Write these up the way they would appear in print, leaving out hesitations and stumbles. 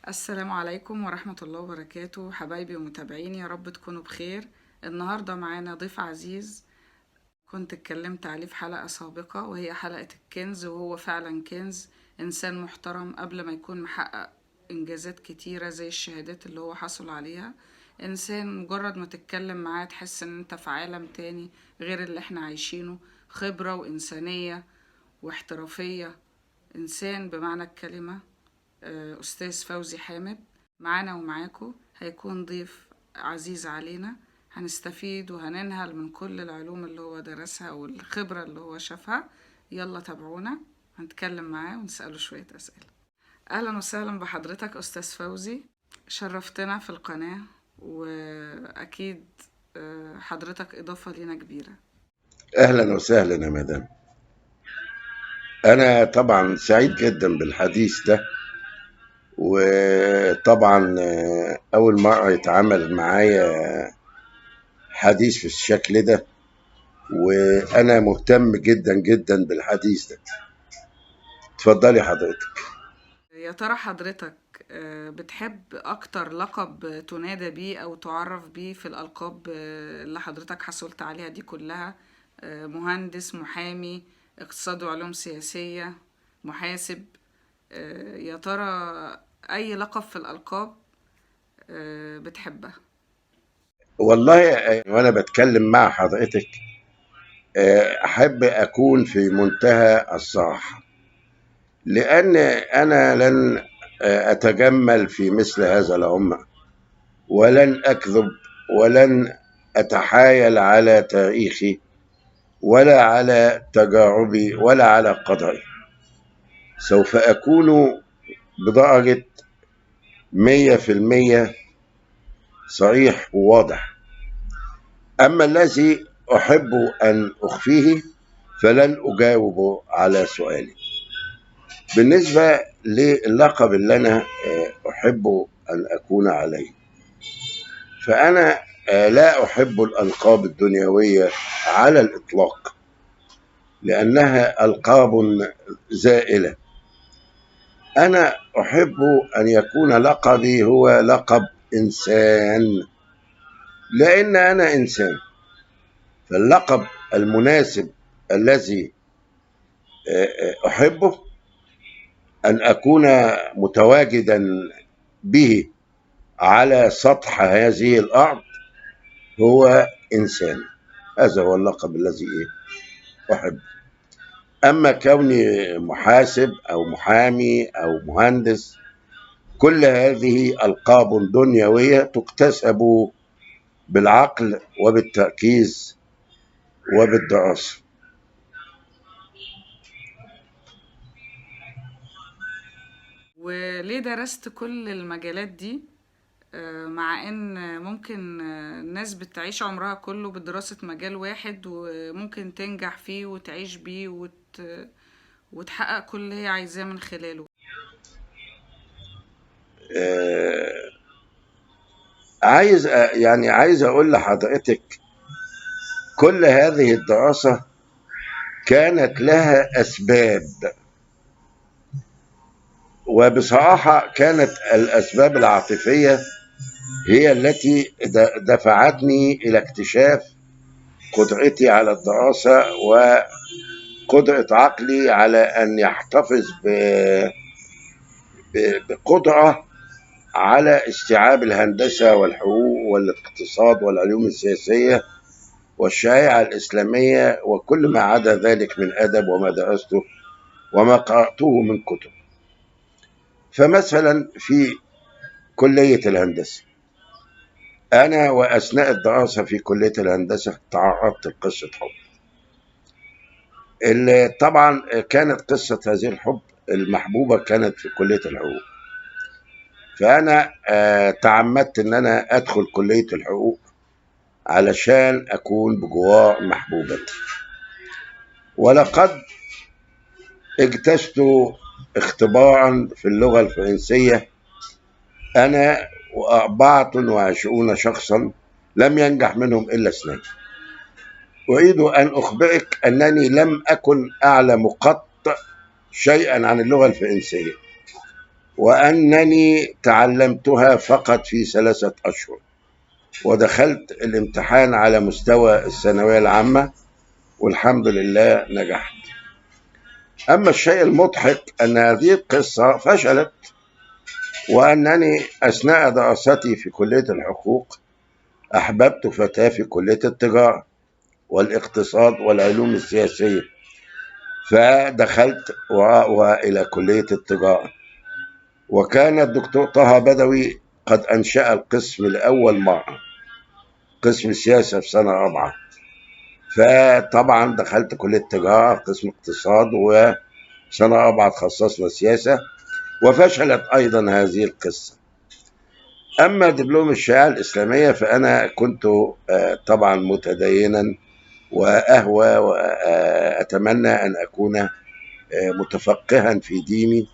السلام عليكم ورحمة الله وبركاته حبايبي ومتابعيني، يا رب تكونوا بخير. النهاردة معانا ضيف عزيز كنت اتكلمت عليه في حلقة سابقة، وهي حلقة الكنز. وهو فعلا كنز، إنسان محترم قبل ما يكون محقق إنجازات كتيرة زي الشهادات اللي هو حصل عليها. إنسان مجرد ما تتكلم معاه تحس إن أنت في عالم تاني غير اللي احنا عايشينه. خبرة وإنسانية واحترافية، إنسان بمعنى الكلمة. أستاذ فوزي حامد معانا ومعاكو، هيكون ضيف عزيز علينا. هنستفيد وهننهل من كل العلوم اللي هو درسها والخبرة اللي هو شافها. يلا تابعونا، هنتكلم معاه ونسأله شوية أسئلة. أهلا وسهلا بحضرتك أستاذ فوزي، شرفتنا في القناة، وأكيد حضرتك إضافة لينا كبيرة. أهلا وسهلا يا مدام. أنا طبعا سعيد جدا بالحديث ده، وطبعا أول مرة يتعامل معايا حديث في الشكل ده، وأنا مهتم جدا جدا بالحديث ده. اتفضلي حضرتك. يا ترى حضرتك بتحب أكتر لقب تنادى بيه أو تعرف بيه في الألقاب اللي حضرتك حصلت عليها دي كلها؟ مهندس، محامي، اقتصاد وعلوم سياسية، محاسب. يا ترى أي لقب في الألقاب بتحبها؟ والله وأنا بتكلم مع حضرتك أحب أكون في منتهى الصراحة، لأن أنا لن أتجمل في مثل هذا العمر، ولن أكذب، ولن أتحايل على تاريخي ولا على تجاربي ولا على قدري. سوف أكون بدرجة 100% صريح وواضح. أما الذي أحب أن أخفيه فلن أجاوب على سؤالي. بالنسبة للقب اللي أنا أحب أن أكون عليه، فأنا لا أحب الألقاب الدنيوية على الإطلاق، لأنها ألقاب زائلة. أنا أحب أن يكون لقبي هو لقب إنسان، لأن أنا إنسان. فاللقب المناسب الذي أحبه أن أكون متواجدا به على سطح هذه الأرض هو إنسان. هذا هو اللقب الذي أحبه. أما كوني محاسب أو محامي أو مهندس، كل هذه ألقاب دنيوية تكتسب بالعقل وبالتركيز وبالدراسة. وليه درست كل المجالات دي؟ مع ان ممكن الناس بتعيش عمرها كله بدراسة مجال واحد، وممكن تنجح فيه وتعيش بيه وتحقق كل اللي هي عايزاه من خلاله. آه، عايز أقول لحضرتك، كل هذه الدراسة كانت لها أسباب، وبصراحة كانت الأسباب العاطفية هي التي دفعتني إلى اكتشاف قدرتي على الدراسة، وقدرة عقلي على أن يحتفظ بقدرة على استيعاب الهندسة والحقوق والاقتصاد والعلوم السياسية والشريعة الإسلامية وكل ما عدا ذلك من أدب وما درسته وما قرأته من كتب. فمثلا في كلية الهندسة، أنا وأثناء الدراسة في كلية الهندسة تعرضت لقصة حب، اللي طبعا كانت قصة هذه الحب المحبوبة كانت في كلية الحقوق. فأنا تعمدت أن أنا أدخل كلية الحقوق علشان أكون بجوار محبوبتي. ولقد اجتزت اختبارا في اللغة الفرنسية أنا و24 شخصا، لم ينجح منهم إلا 2. أريد أن أخبرك أنني لم أكن أعلم قط شيئا عن اللغة الفرنسية، وأنني تعلمتها فقط في 3 أشهر، ودخلت الامتحان على مستوى الثانوية العامة والحمد لله نجحت. أما الشيء المضحك أن هذه القصة فشلت، وأنني أثناء دراستي في كلية الحقوق أحببت فتاة في كلية التجارة والاقتصاد والعلوم السياسية، فدخلت إلى كلية التجارة، وكان الدكتور طه بدوي قد أنشأ القسم لأول مرة، قسم السياسة في سنة رابعة. فطبعا دخلت كلية تجارة قسم اقتصاد، وسنة رابعة تخصصنا سياسة، وفشلت أيضا هذه القصة. أما دبلوم الشريعة الإسلامية فأنا كنت طبعا متدينا وأهوى وأتمنى أن أكون متفقها في ديني،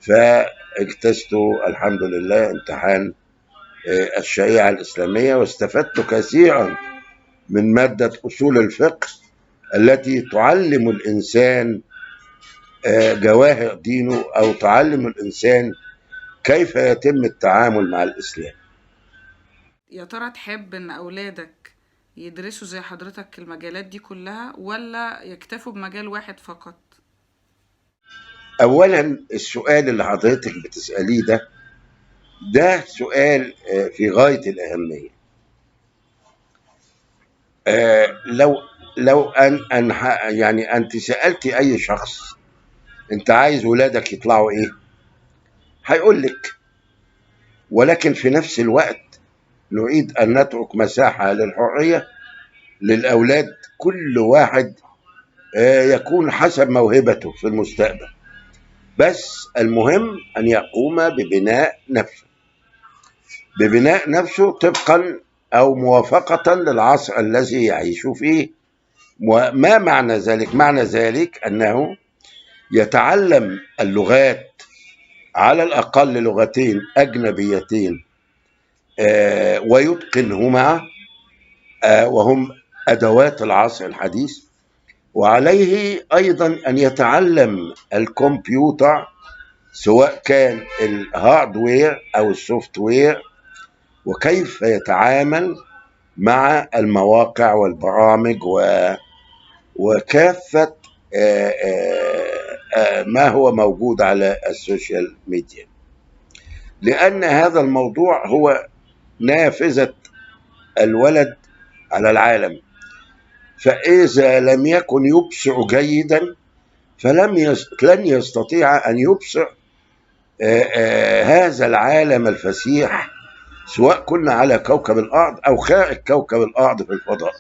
فاجتزت الحمد لله امتحان الشريعة الإسلامية، واستفدت كثيرا من مادة أصول الفقه التي تعلم الإنسان جواهر دينه، أو تعلم الإنسان كيف يتم التعامل مع الإسلام. يا ترى تحب إن أولادك يدرسوا زي حضرتك المجالات دي كلها، ولا يكتفوا بمجال واحد فقط؟ أولا السؤال اللي حضرتك بتسأليه ده سؤال في غاية الأهمية. لو يعني أنت سألتي أي شخص أنت عايز ولادك يطلعوا إيه، هيقول لك. ولكن في نفس الوقت نريد أن نترك مساحة للحرية للأولاد، كل واحد يكون حسب موهبته في المستقبل، بس المهم أن يقوم ببناء نفسه طبقا أو موافقة للعصر الذي يعيش فيه. وما معنى ذلك؟ معنى ذلك أنه يتعلم اللغات، على الأقل لغتين أجنبيتين ويتقنهما، وهم أدوات العصر الحديث. وعليه أيضا أن يتعلم الكمبيوتر، سواء كان الهاردوير أو السوفت وير، وكيف يتعامل مع المواقع والبرامج وكافة ما هو موجود على السوشيال ميديا، لأن هذا الموضوع هو نافذة الولد على العالم. فإذا لم يكن يبصر جيدا لن يستطيع أن يبصر هذا العالم الفسيح، سواء كنا على كوكب الأرض أو خارج كوكب الأرض في الفضاء،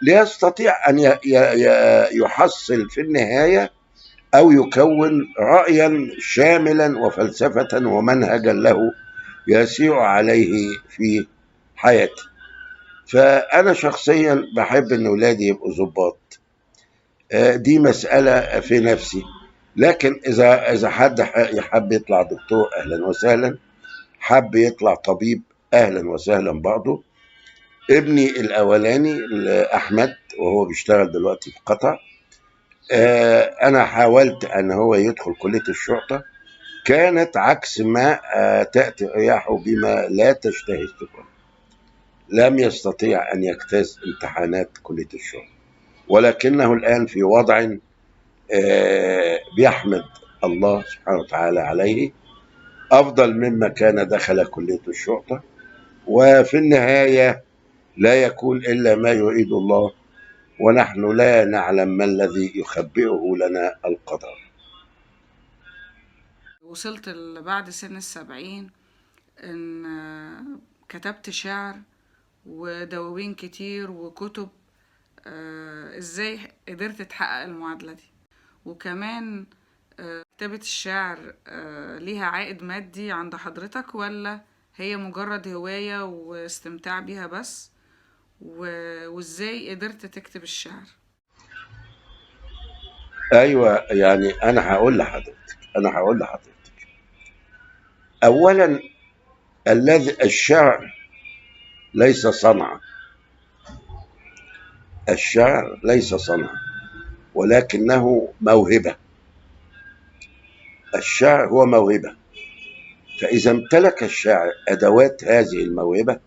ليستطيع أن يحصل في النهاية أو يكون رأيا شاملا وفلسفة ومنهجا له يسير عليه في حياته. فأنا شخصيا بحب أن أولادي يبقوا ضباط، دي مسألة في نفسي. لكن إذا حد يحب يطلع دكتور أهلا وسهلا، حب يطلع طبيب أهلا وسهلا برضه. ابني الأولاني أحمد وهو بيشتغل دلوقتي في قطر، أنا حاولت أن هو يدخل كلية الشرطة، كانت عكس ما تأتي رياحه بما لا تشتهي السفن، لم يستطيع أن يجتاز امتحانات كلية الشرطة، ولكنه الآن في وضع بيحمد الله سبحانه وتعالى عليه، أفضل مما كان دخل كلية الشرطة. وفي النهاية لا يكون إلا ما يريد الله، ونحن لا نعلم ما الذي يخبئه لنا القدر. وصلت بعد سن 70 إن كتبت شعر ودواوين كتير وكتب، إزاي قدرت تحقق المعادلة دي؟ وكمان كتابة الشعر ليها عائد مادي عند حضرتك، ولا هي مجرد هواية واستمتاع بيها بس؟ وإزاي قدرت تكتب الشعر؟ أيوة، يعني أنا هقول لحضرتك أولا، الشعر ليس صنعة، الشعر ليس صنعة ولكنه موهبة. الشعر هو موهبة، فإذا امتلك الشاعر أدوات هذه الموهبة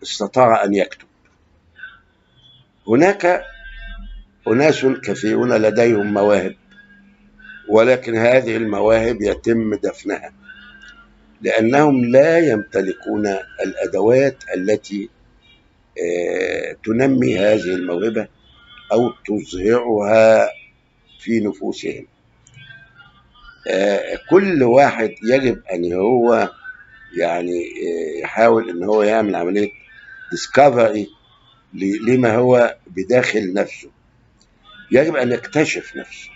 استطاع أن يكتب. هناك أناس كثيرون لديهم مواهب، ولكن هذه المواهب يتم دفنها لأنهم لا يمتلكون الأدوات التي تنمي هذه الموهبة أو تظهرها في نفوسهم. كل واحد يجب أن هو يعني يحاول أن هو يعمل عملية discovery لما هو بداخل نفسه. يجب أن يكتشف نفسه.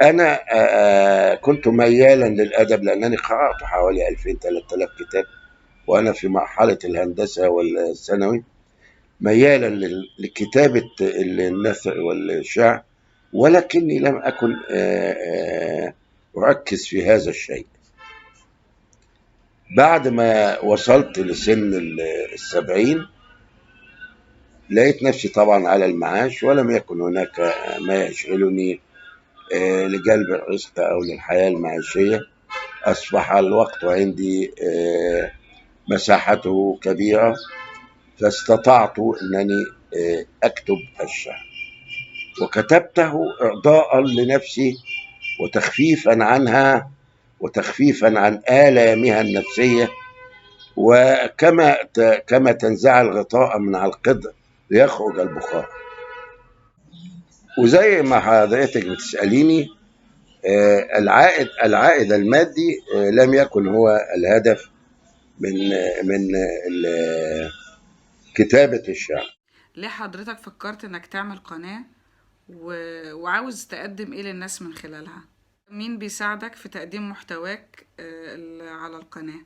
أنا كنت ميالا للأدب لأنني قرأت حوالي 2000-3000 كتاب وأنا في مرحلة الهندسة والثانوي، ميالا لكتابة النثر والشعر، ولكني لم أكن أركز في هذا الشيء. بعد ما وصلت لسن 70 لقيت نفسي طبعا على المعاش، ولم يكن هناك ما يشغلني لجلب الرزق أو للحياة المعيشية. أصبح الوقت عندي مساحته كبيرة، فاستطعت أنني أكتب الشعر، وكتبته إرضاء لنفسي وتخفيفا عنها وتخفيفا عن آلامها النفسية، كما تنزع الغطاء من على القدر ليخرج البخار. وزي ما حضرتك بتسأليني، العائد المادي لم يكن هو الهدف من كتابة الشعر. ليه حضرتك فكرت انك تعمل قناة وعاوز تقدم ايه للناس من خلالها؟ مين بيساعدك في تقديم محتواك على القناة؟